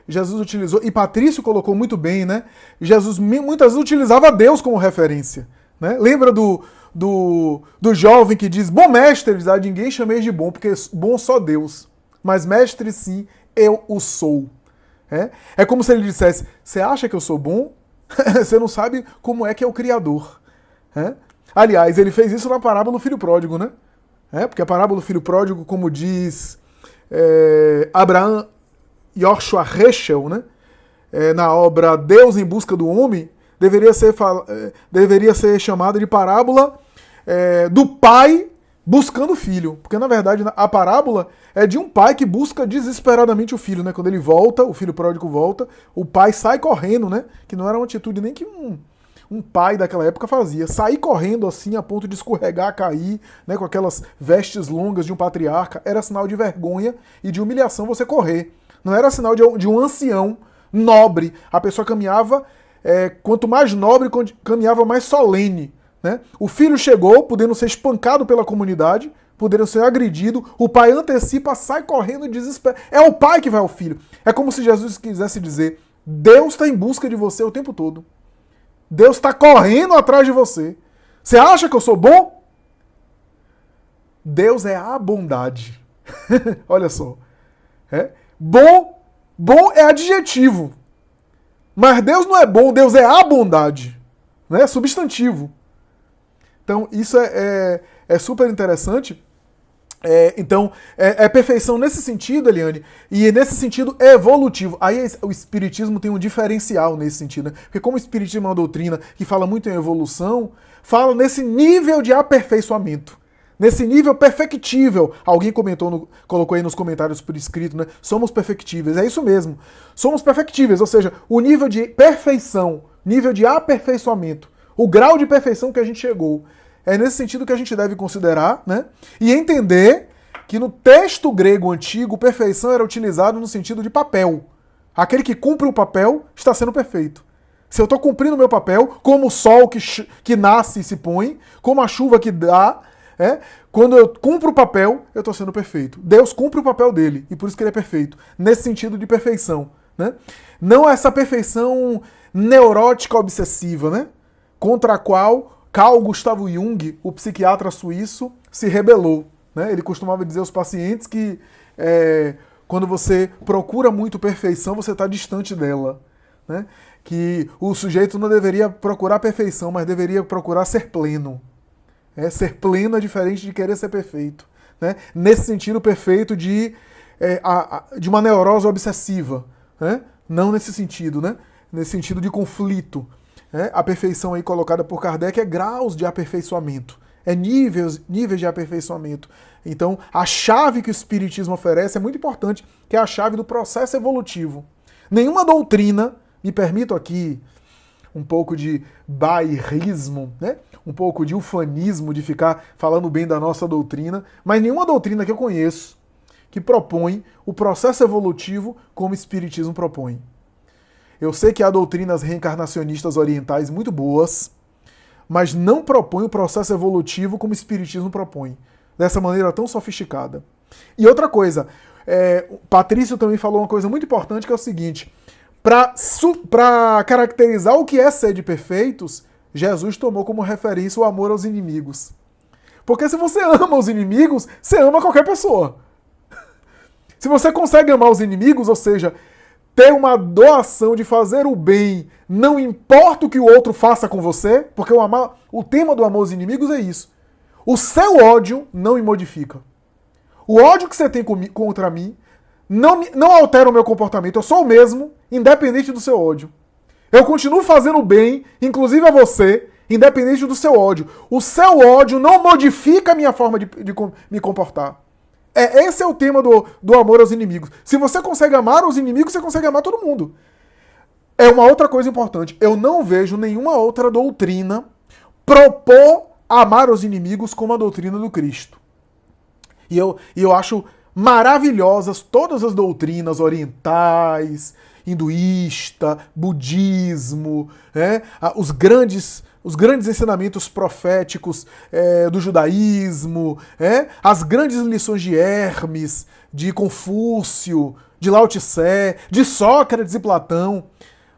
Jesus utilizou, e Patrício colocou muito bem, né? Jesus muitas vezes utilizava Deus como referência. Né? Lembra do jovem que diz: bom mestre, ele diz: ninguém chameis de bom, porque bom só Deus. Mas mestre, sim, eu o sou. É como se ele dissesse: você acha que eu sou bom? Você não sabe como é que é o Criador. Aliás, ele fez isso na parábola do filho pródigo, né? Porque a parábola do filho pródigo, como diz Abraham Joshua Heschel, né? Na obra Deus em Busca do Homem, deveria ser chamada de parábola do pai buscando o filho. Porque, na verdade, a parábola é de um pai que busca desesperadamente o filho, né? Quando ele volta, o filho pródigo volta, o pai sai correndo, né? Que não era uma atitude nem que um pai daquela época fazia. Sair correndo assim, a ponto de escorregar, cair, né? Com aquelas vestes longas de um patriarca, era sinal de vergonha e de humilhação você correr. Não era sinal de um ancião nobre. A pessoa caminhava, quanto mais nobre, caminhava mais solene. Né? O filho chegou, podendo ser espancado pela comunidade, podendo ser agredido, o pai antecipa, sai correndo e desespera. É o pai que vai ao filho. É como se Jesus quisesse dizer: Deus está em busca de você o tempo todo. Deus está correndo atrás de você. Você acha que eu sou bom? Deus é a bondade. Olha só. Bom é adjetivo. Mas Deus não é bom, Deus é a bondade. Né? É substantivo. Então, isso é super interessante. Então, é perfeição nesse sentido, Eliane, e nesse sentido evolutivo. Aí o Espiritismo tem um diferencial nesse sentido, né? Porque como o Espiritismo é uma doutrina que fala muito em evolução, fala nesse nível de aperfeiçoamento, nesse nível perfectível. Alguém colocou aí nos comentários por escrito, né? Somos perfectíveis. É isso mesmo. Somos perfectíveis, ou seja, o nível de perfeição, nível de aperfeiçoamento, o grau de perfeição que a gente chegou. É nesse sentido que a gente deve considerar, né? E entender que no texto grego antigo, perfeição era utilizado no sentido de papel. Aquele que cumpre o papel está sendo perfeito. Se eu estou cumprindo o meu papel, como o sol que nasce e se põe, como a chuva que dá, quando eu cumpro o papel, eu estou sendo perfeito. Deus cumpre o papel dele, e por isso que ele é perfeito. Nesse sentido de perfeição. Né? Não essa perfeição neurótica obsessiva, né? Contra a qual Carl Gustav Jung, o psiquiatra suíço, se rebelou. Né? Ele costumava dizer aos pacientes que quando você procura muito perfeição, você está distante dela. Né? Que o sujeito não deveria procurar perfeição, mas deveria procurar ser pleno. Ser pleno é diferente de querer ser perfeito. Né? Nesse sentido perfeito de uma neurose obsessiva. Né? Não nesse sentido, né? Nesse sentido de conflito. Né? A perfeição aí colocada por Kardec é graus de aperfeiçoamento. É níveis de aperfeiçoamento. Então, a chave que o Espiritismo oferece é muito importante, que é a chave do processo evolutivo. Nenhuma doutrina, me permito aqui um pouco de bairrismo, né? Um pouco de ufanismo, de ficar falando bem da nossa doutrina, mas nenhuma doutrina que eu conheço que propõe o processo evolutivo como o Espiritismo propõe. Eu sei que há doutrinas reencarnacionistas orientais muito boas, mas não propõe o processo evolutivo como o Espiritismo propõe, dessa maneira tão sofisticada. E outra coisa, Patrício também falou uma coisa muito importante, que é o seguinte: para caracterizar o que é ser de perfeitos, Jesus tomou como referência o amor aos inimigos. Porque se você ama os inimigos, você ama qualquer pessoa. Se você consegue amar os inimigos, ou seja, ter uma doação de fazer o bem, não importa o que o outro faça com você, porque o tema do amor aos inimigos é isso. O seu ódio não me modifica. O ódio que você tem contra mim não altera o meu comportamento. Eu sou o mesmo, independente do seu ódio. Eu continuo fazendo bem, inclusive a você, independente do seu ódio. O seu ódio não modifica a minha forma de me comportar. Esse é o tema do amor aos inimigos. Se você consegue amar os inimigos, você consegue amar todo mundo. É uma outra coisa importante. Eu não vejo nenhuma outra doutrina propor amar os inimigos como a doutrina do Cristo. E eu acho maravilhosas todas as doutrinas orientais, hinduísta, budismo, os grandes ensinamentos proféticos do judaísmo, as grandes lições de Hermes, de Confúcio, de Lao Tse, de Sócrates e Platão.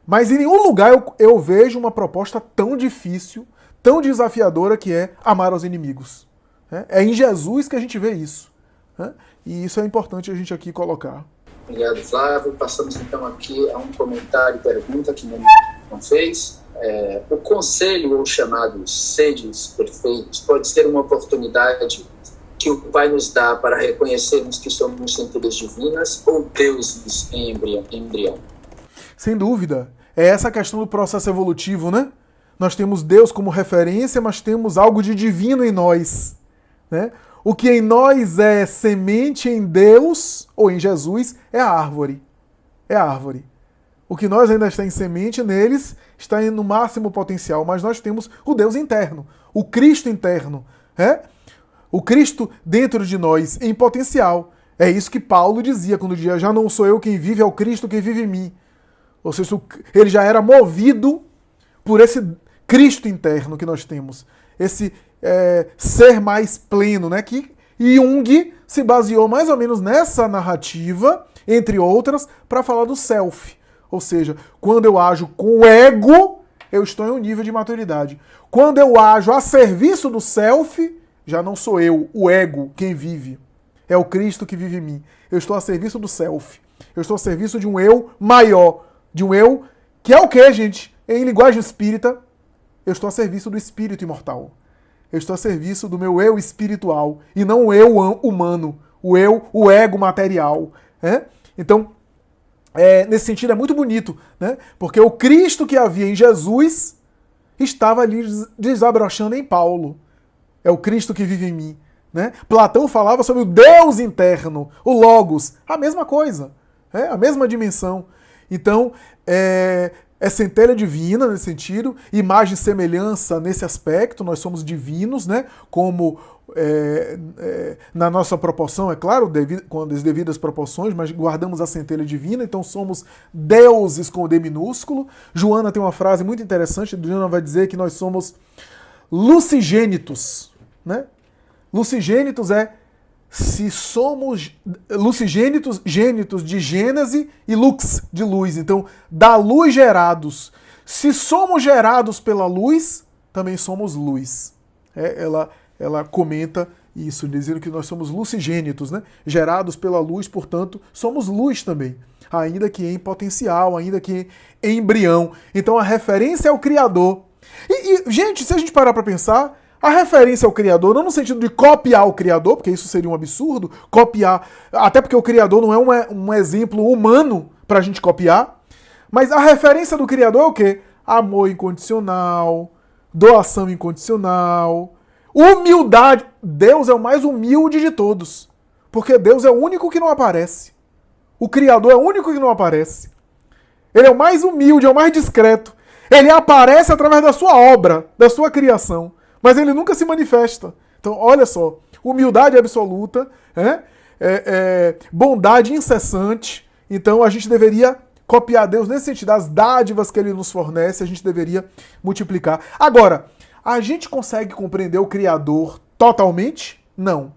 Mas em nenhum lugar eu vejo uma proposta tão difícil, tão desafiadora, que é amar aos inimigos. É em Jesus que a gente vê isso. E isso é importante a gente aqui colocar. Obrigado, Flávio. Passamos então aqui a um comentário e pergunta que não fez. O conselho, ou chamado sedes perfeitos, pode ser uma oportunidade que o Pai nos dá para reconhecermos que somos centelhas divinas, ou deuses em embrião? Sem dúvida. É essa questão do processo evolutivo, né? Nós temos Deus como referência, mas temos algo de divino em nós, né? O que em nós é semente, em Deus, ou em Jesus, é a árvore. É a árvore. O que nós ainda está em semente neles está no máximo potencial, mas nós temos o Deus interno, o Cristo interno. O Cristo dentro de nós, em potencial. É isso que Paulo dizia quando dizia: já não sou eu quem vive, é o Cristo quem vive em mim. Ou seja, ele já era movido por esse Cristo interno que nós temos. Esse ser mais pleno, né? Que Jung se baseou mais ou menos nessa narrativa, entre outras, para falar do self. Ou seja, quando eu ajo com o ego, eu estou em um nível de maturidade. Quando eu ajo a serviço do self, já não sou eu, o ego, quem vive. É o Cristo que vive em mim. Eu estou a serviço do self. Eu estou a serviço de um eu maior. De um eu que é o quê, gente? Em linguagem espírita, eu estou a serviço do espírito imortal. Eu estou a serviço do meu eu espiritual e não o eu humano, o ego material. Então, nesse sentido é muito bonito, né? Porque o Cristo que havia em Jesus estava ali desabrochando em Paulo. É o Cristo que vive em mim. Né? Platão falava sobre o Deus interno, o Logos, a mesma coisa, a mesma dimensão. Então, é centelha divina nesse sentido, imagem e semelhança nesse aspecto, nós somos divinos, né? Como na nossa proporção, é claro, com as devidas proporções, mas guardamos a centelha divina, então somos deuses com o D minúsculo. Joana tem uma frase muito interessante, Joana vai dizer que nós somos lucigênitos, né? Lucigênitos se somos lucigênitos, gênitos de gênese e lux, de luz. Então, da luz gerados. Se somos gerados pela luz, também somos luz. Ela comenta isso, dizendo que nós somos lucigênitos, né? Gerados pela luz, portanto, somos luz também. Ainda que em potencial, ainda que em embrião. Então, a referência é o Criador. E, gente, se a gente parar para pensar, A referência ao Criador, não no sentido de copiar o Criador, porque isso seria um absurdo, copiar, até porque o Criador não é um exemplo humano para a gente copiar, mas a referência do Criador é o quê? Amor incondicional, doação incondicional, humildade. Deus é o mais humilde de todos, porque Deus é o único que não aparece. O Criador é o único que não aparece. Ele é o mais humilde, é o mais discreto. Ele aparece através da sua obra, da sua criação, mas ele nunca se manifesta. Então, olha só, humildade absoluta, bondade incessante. Então, a gente deveria copiar Deus nesse sentido. As dádivas que ele nos fornece, a gente deveria multiplicar. Agora, a gente consegue compreender o Criador totalmente? Não.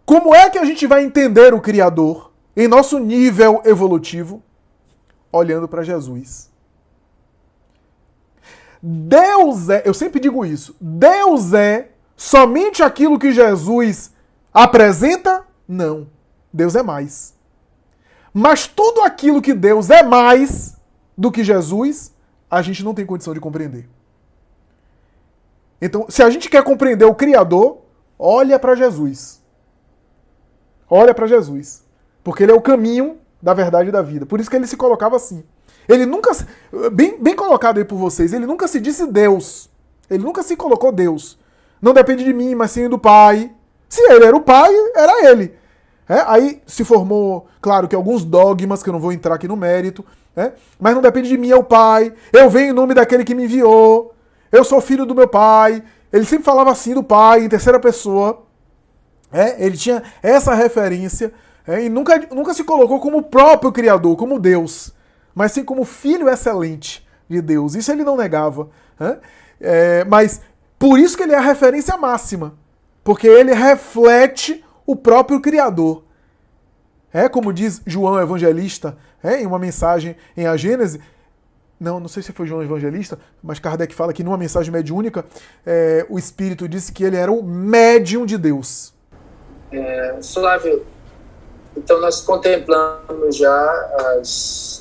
Como é que a gente vai entender o Criador em nosso nível evolutivo? Olhando para Jesus. Deus é, eu sempre digo isso, Deus é somente aquilo que Jesus apresenta? Não. Deus é mais. Mas tudo aquilo que Deus é mais do que Jesus, a gente não tem condição de compreender. Então, se a gente quer compreender o Criador, olha para Jesus. Olha para Jesus. Porque ele é o caminho da verdade e da vida. Por isso que ele se colocava assim. Ele nunca, bem colocado aí por vocês, ele nunca se disse Deus. Ele nunca se colocou Deus. Não depende de mim, mas sim do Pai. Se ele era o Pai, era ele. Aí se formou, claro, que alguns dogmas, que eu não vou entrar aqui no mérito, mas não depende de mim, é o Pai. Eu venho em nome daquele que me enviou. Eu sou filho do meu Pai. Ele sempre falava assim do Pai, em terceira pessoa. Ele tinha essa referência, e nunca se colocou como o próprio Criador, como Deus, mas sim como filho excelente de Deus. Isso ele não negava. Mas por isso que ele é a referência máxima, porque ele reflete o próprio Criador. Como diz João Evangelista, em uma mensagem em A Gênese, não sei se foi João Evangelista, mas Kardec fala que numa mensagem mediúnica, o Espírito disse que ele era o médium de Deus. Flávio, então nós contemplamos já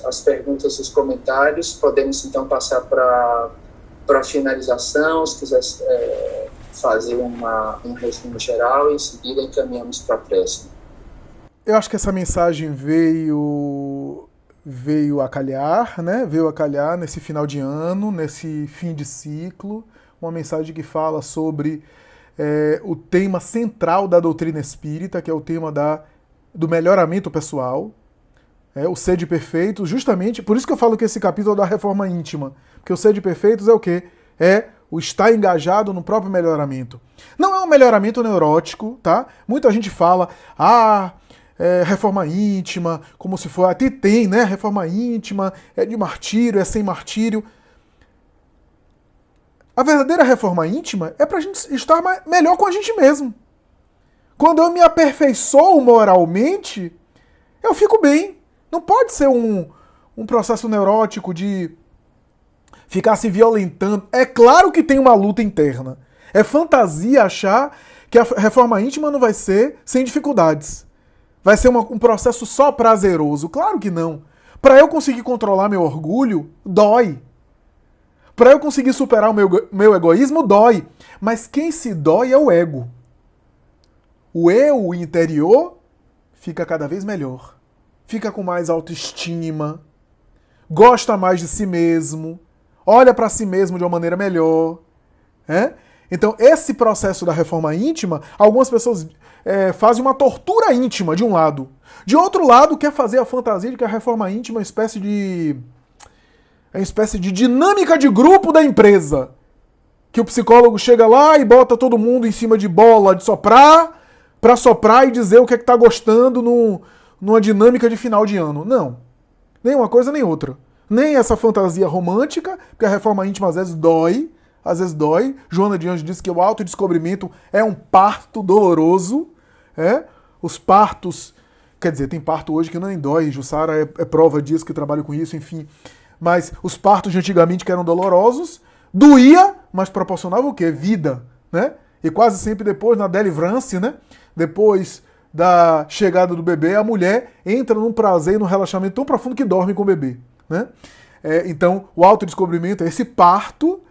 as perguntas e os comentários, podemos então passar para a finalização, se quiser fazer um resumo geral e em seguida encaminhamos para a prece. Eu acho que essa mensagem veio a calhar, né? Veio a calhar nesse final de ano, nesse fim de ciclo, uma mensagem que fala sobre o tema central da doutrina espírita, que é o tema do melhoramento pessoal, o ser de perfeitos, justamente, por isso que eu falo que esse capítulo é da reforma íntima, porque o ser de perfeitos é o quê? É o estar engajado no próprio melhoramento. Não é um melhoramento neurótico, tá? Muita gente fala, reforma íntima, como se for, até tem, né? Reforma íntima, é de martírio, é sem martírio. A verdadeira reforma íntima é pra gente estar melhor com a gente mesmo. Quando eu me aperfeiçoo moralmente, eu fico bem. Não pode ser um processo neurótico de ficar se violentando. É claro que tem uma luta interna. É fantasia achar que a reforma íntima não vai ser sem dificuldades. Vai ser um processo só prazeroso. Claro que não. Para eu conseguir controlar meu orgulho, dói. Para eu conseguir superar o meu egoísmo, dói. Mas quem se dói é o ego. O eu interior fica cada vez melhor. Fica com mais autoestima, gosta mais de si mesmo, olha para si mesmo de uma maneira melhor. Então, esse processo da reforma íntima, algumas pessoas fazem uma tortura íntima, de um lado. De outro lado, quer fazer a fantasia de que a reforma íntima é uma espécie de dinâmica de grupo da empresa. Que o psicólogo chega lá e bota todo mundo em cima de bola de soprar, para soprar e dizer o que é que tá gostando numa dinâmica de final de ano. Não. Nem uma coisa nem outra. Nem essa fantasia romântica, porque a reforma íntima às vezes dói. Joana de Anjos diz que o autodescobrimento é um parto doloroso. Os partos, quer dizer, tem parto hoje que nem dói. Jussara é prova disso, que trabalha com isso, enfim. Mas os partos de antigamente que eram dolorosos, doía, mas proporcionava o quê? Vida, né? E quase sempre depois, na delivrance, né? Depois da chegada do bebê, a mulher entra num prazer, num relaxamento tão profundo que dorme com o bebê, né? Então, o autodescobrimento é esse parto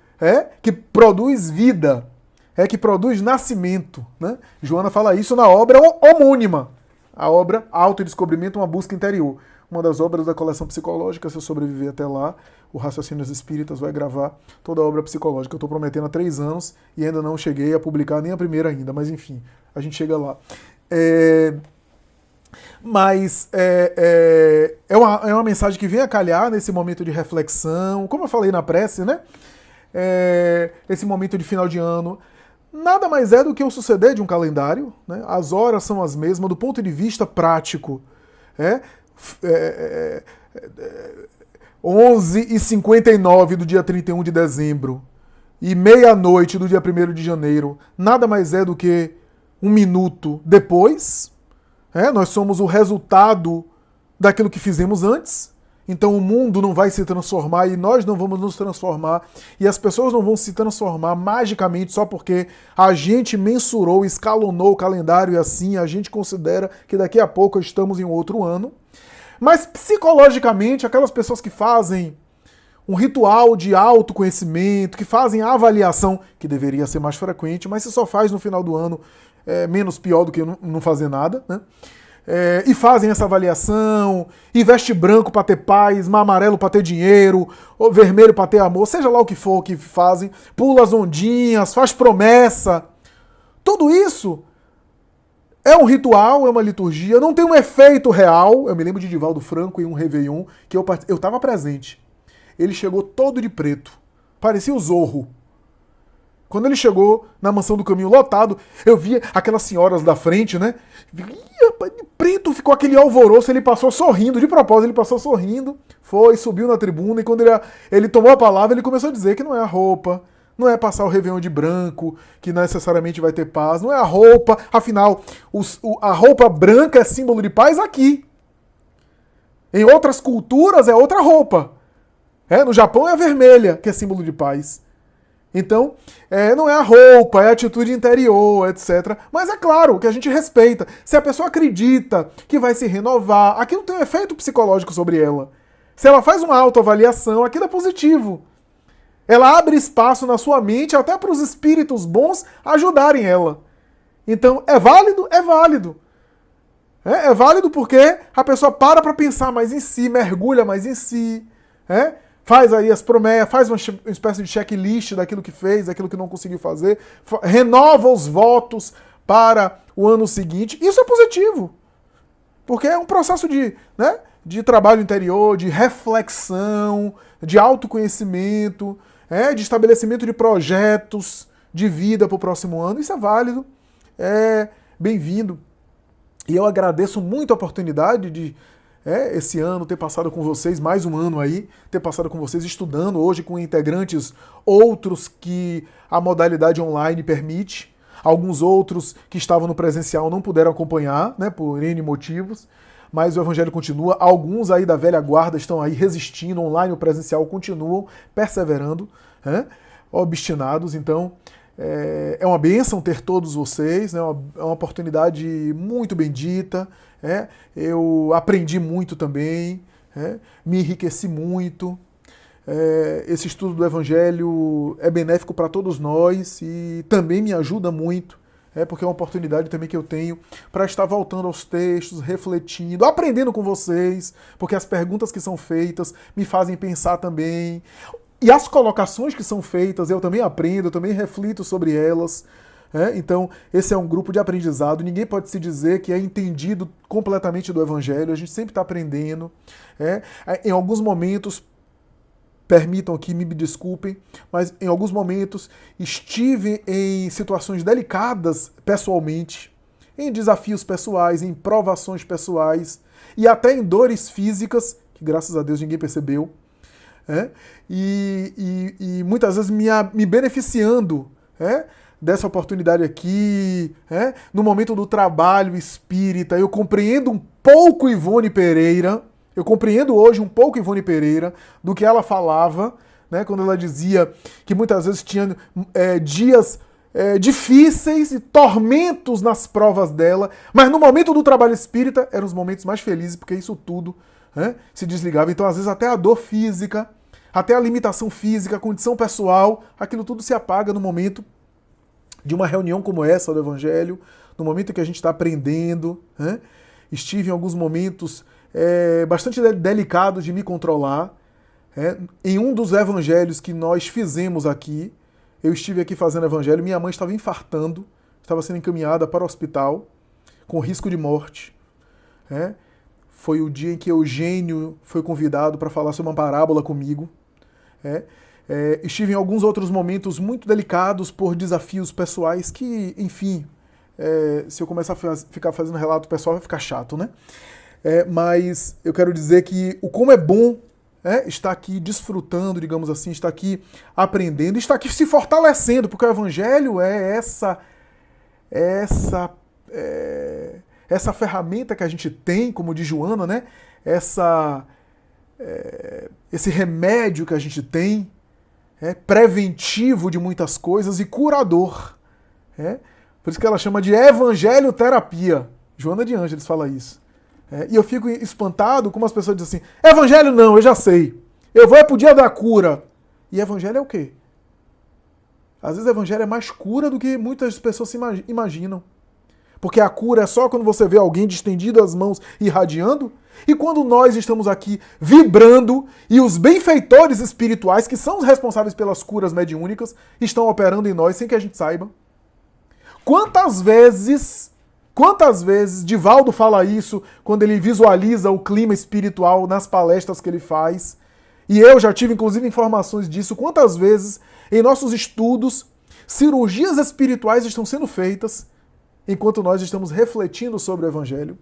que produz vida. é que produz nascimento, né? Joana fala isso na obra homônima, a obra Autodescobrimento, uma busca interior. Uma das obras da coleção psicológica, se eu sobreviver até lá, o Raciocínios Espíritas vai gravar toda a obra psicológica. Eu estou prometendo há 3 anos e ainda não cheguei a publicar nem a primeira ainda, mas enfim, a gente chega lá. Mas é uma mensagem que vem a calhar nesse momento de reflexão, como eu falei na prece, né? Esse momento de final de ano nada mais é do que o suceder de um calendário, né? As horas são as mesmas do ponto de vista prático. 11h59 do dia 31 de dezembro e meia-noite do dia 1º de janeiro, nada mais é do que um minuto depois. Nós somos o resultado daquilo que fizemos antes. Então o mundo não vai se transformar e nós não vamos nos transformar. E as pessoas não vão se transformar magicamente só porque a gente mensurou, escalonou o calendário e assim a gente considera que daqui a pouco estamos em outro ano. Mas psicologicamente, aquelas pessoas que fazem um ritual de autoconhecimento, que fazem a avaliação, que deveria ser mais frequente, mas se só faz no final do ano, é menos pior do que não fazer nada, né? E fazem essa avaliação, e veste branco para ter paz, amarelo para ter dinheiro, ou vermelho para ter amor, seja lá o que for que fazem, pula as ondinhas, faz promessa. Tudo isso é um ritual, é uma liturgia, não tem um efeito real. Eu me lembro de Divaldo Franco em um Réveillon, que eu estava presente. Ele chegou todo de preto, parecia o Zorro. Quando ele chegou na Mansão do Caminho lotado, eu via aquelas senhoras da frente, né? De preto, ficou aquele alvoroço, ele passou sorrindo, de propósito ele passou sorrindo, subiu na tribuna, e quando ele tomou a palavra, ele começou a dizer que não é a roupa, não é passar o Réveillon de branco, que necessariamente vai ter paz, não é a roupa, afinal, a roupa branca é símbolo de paz aqui. Em outras culturas é outra roupa. No Japão é a vermelha, que é símbolo de paz. Então, não é a roupa, é a atitude interior, etc. Mas é claro que a gente respeita. Se a pessoa acredita que vai se renovar, aquilo tem um efeito psicológico sobre ela. Se ela faz uma autoavaliação, aquilo é positivo. Ela abre espaço na sua mente até para os espíritos bons ajudarem ela. Então, é válido? É válido. É válido porque a pessoa para pensar mais em si, mergulha mais em si, faz aí as promessas, faz uma espécie de checklist daquilo que fez, daquilo que não conseguiu fazer, renova os votos para o ano seguinte. Isso é positivo, porque é um processo de trabalho interior, de reflexão, de autoconhecimento, de estabelecimento de projetos de vida para o próximo ano. Isso é válido, é bem-vindo. E eu agradeço muito a oportunidade de esse ano ter passado com vocês, mais um ano aí, ter passado com vocês estudando, hoje com integrantes outros que a modalidade online permite, alguns outros que estavam no presencial não puderam acompanhar, por N motivos, mas o Evangelho continua, alguns aí da velha guarda estão aí resistindo, online ou presencial, continuam perseverando, obstinados. Então é uma bênção ter todos vocês, é uma oportunidade muito bendita. Eu aprendi muito também, me enriqueci muito. Esse estudo do Evangelho é benéfico para todos nós e também me ajuda muito, porque é uma oportunidade também que eu tenho para estar voltando aos textos, refletindo, aprendendo com vocês, porque as perguntas que são feitas me fazem pensar também. E as colocações que são feitas eu também aprendo, eu também reflito sobre elas. Então, esse é um grupo de aprendizado. Ninguém pode se dizer que é entendido completamente do Evangelho. A gente sempre está aprendendo. Em alguns momentos, permitam que me desculpem, mas em alguns momentos estive em situações delicadas pessoalmente, em desafios pessoais, em provações pessoais e até em dores físicas, que graças a Deus ninguém percebeu. E muitas vezes me beneficiando dessa oportunidade aqui, no momento do trabalho espírita. Eu compreendo um pouco Ivone Pereira, eu compreendo hoje um pouco Ivone Pereira do que ela falava, quando ela dizia que muitas vezes tinha dias difíceis e tormentos nas provas dela, mas no momento do trabalho espírita eram os momentos mais felizes, porque isso tudo se desligava. Então, às vezes, até a dor física, até a limitação física, a condição pessoal, aquilo tudo se apaga no momento de uma reunião como essa do Evangelho, no momento em que a gente está aprendendo, né? Estive em alguns momentos bastante delicados de me controlar. Em um dos evangelhos que nós fizemos aqui, eu estive aqui fazendo evangelho, minha mãe estava infartando, estava sendo encaminhada para o hospital, com risco de morte. Foi o dia em que Eugênio foi convidado para falar sobre uma parábola comigo. Estive em alguns outros momentos muito delicados por desafios pessoais que, enfim, se eu começar a ficar fazendo relato pessoal vai ficar chato, né? Mas eu quero dizer que o como é bom estar aqui desfrutando, digamos assim, estar aqui aprendendo, estar aqui se fortalecendo, porque o Evangelho é essa ferramenta que a gente tem, como diz Joana, né? Esse remédio que a gente tem, preventivo de muitas coisas e curador. Por isso que ela chama de evangelho terapia. Joana de Ângeles fala isso. E eu fico espantado como as pessoas dizem assim, evangelho não, eu já sei. Eu vou pro dia da cura. E evangelho é o quê? Às vezes evangelho é mais cura do que muitas pessoas se imaginam. Porque a cura é só quando você vê alguém distendido as mãos e irradiando. E quando nós estamos aqui vibrando e os benfeitores espirituais, que são os responsáveis pelas curas mediúnicas, estão operando em nós sem que a gente saiba. Quantas vezes Divaldo fala isso quando ele visualiza o clima espiritual nas palestras que ele faz? E eu já tive, inclusive, informações disso. Quantas vezes, em nossos estudos, cirurgias espirituais estão sendo feitas enquanto nós estamos refletindo sobre o Evangelho?